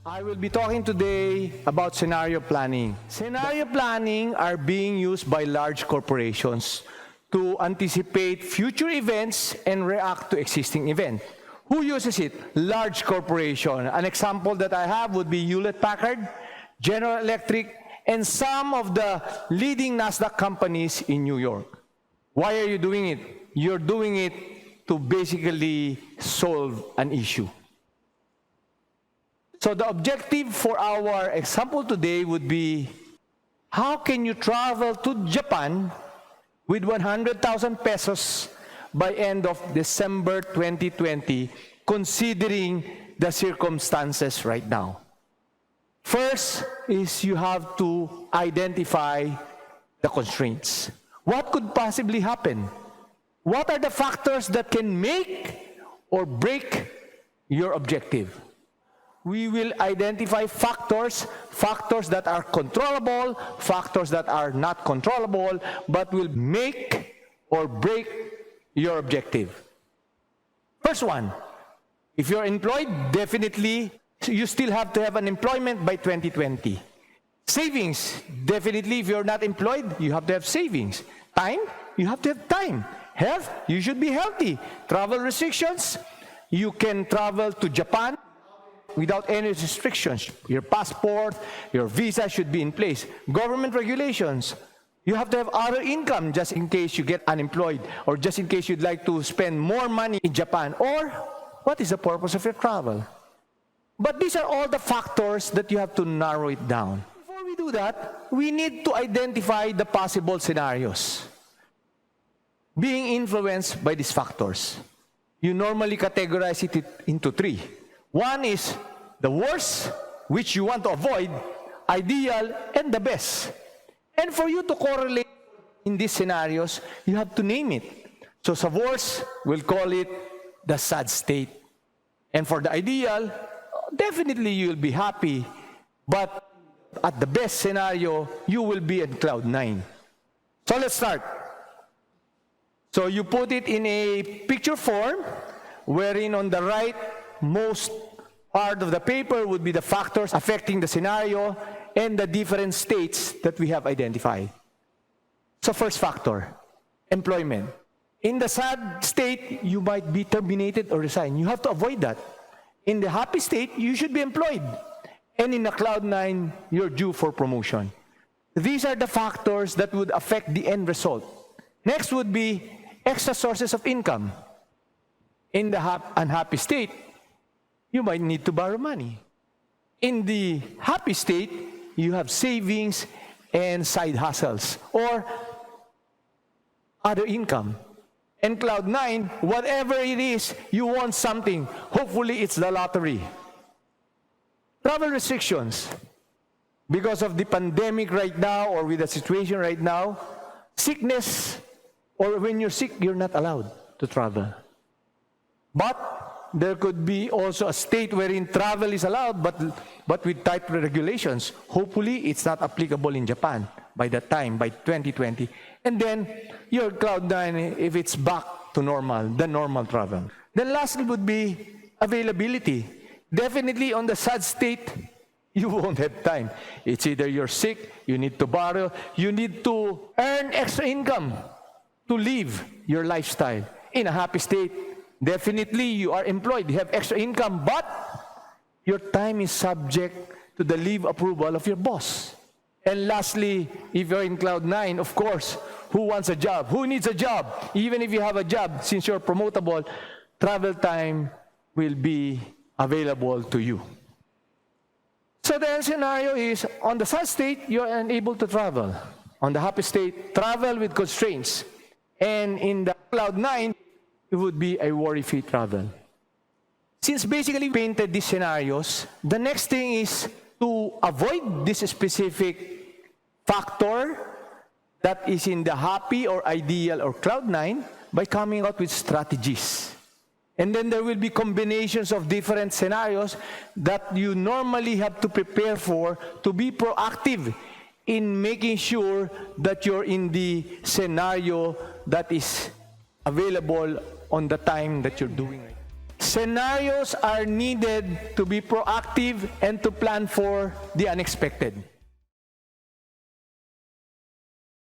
I will be talking today about scenario planning. Scenario planning are being used by large corporations to anticipate future events and react to existing events. Who uses it? Large corporation. An example that I have would be Hewlett-Packard, General Electric, and some of the leading NASDAQ companies in New York. Why are you doing it? You're doing it to basically solve an issue. So the objective for our example today would be, how can you travel to Japan with 100,000 pesos by end of December 2020, considering the circumstances right now? First is you have to identify the constraints. What could possibly happen? What are the factors that can make or break your objective? We will identify factors that are controllable, factors that are not controllable, but will make or break your objective. First one, if you're employed, definitely you still have to have an employment by 2020. Savings, definitely if you're not employed, you have to have savings. Time, you have to have time. Health, you should be healthy. Travel restrictions, you can travel to Japan without any restrictions. Your passport, your visa should be in place. Government regulations, you have to have other income just in case you get unemployed or just in case you'd like to spend more money in Japan. Or, what is the purpose of your travel? But these are all the factors that you have to narrow it down. Before we do that, we need to identify the possible scenarios being influenced by these factors. You normally categorize it into three. One is the worst, which you want to avoid, ideal, and the best. And for you to correlate in these scenarios, you have to name it. So sa worst, we'll call it the sad state. And for the ideal, definitely you'll be happy, but at the best scenario, you will be at cloud 9. So let's start. So you put it in a picture form, wherein on the right most part of the paper would be the factors affecting the scenario and the different states that we have identified. So first factor, employment. In the sad state, you might be terminated or resign. You have to avoid that. In the happy state, you should be employed. And in the cloud 9, you're due for promotion. These are the factors that would affect the end result. Next would be extra sources of income. In the unhappy state, you might need to borrow money. In the happy state, you have savings and side hustles or other income. And cloud 9, whatever it is, you want something. Hopefully, it's the lottery. Travel restrictions. Because of the pandemic right now or with the situation right now, sickness or when you're sick, you're not allowed to travel. But there could be also a state wherein travel is allowed, but with tight regulations. Hopefully, it's not applicable in Japan by that time, by 2020. And then, your cloud 9, if it's back to normal, the normal travel. Then lastly would be availability. Definitely on the sad state, you won't have time. It's either you're sick, you need to borrow, you need to earn extra income to live your lifestyle. In a happy state, definitely you are employed, you have extra income, but your time is subject to the leave approval of your boss. And lastly, if you're in cloud 9, of course, who wants a job? Who needs a job? Even if you have a job, since you're promotable, travel time will be available to you. So the scenario is, on the sad state, you're unable to travel. On the happy state, travel with constraints. And in the cloud 9, it would be a worry-free travel. Since basically we painted these scenarios, the next thing is to avoid this specific factor that is in the happy or ideal or cloud 9 by coming out with strategies. And then there will be combinations of different scenarios that you normally have to prepare for to be proactive in making sure that you're in the scenario that is available on the time that you're doing it. Scenarios are needed to be proactive and to plan for the unexpected.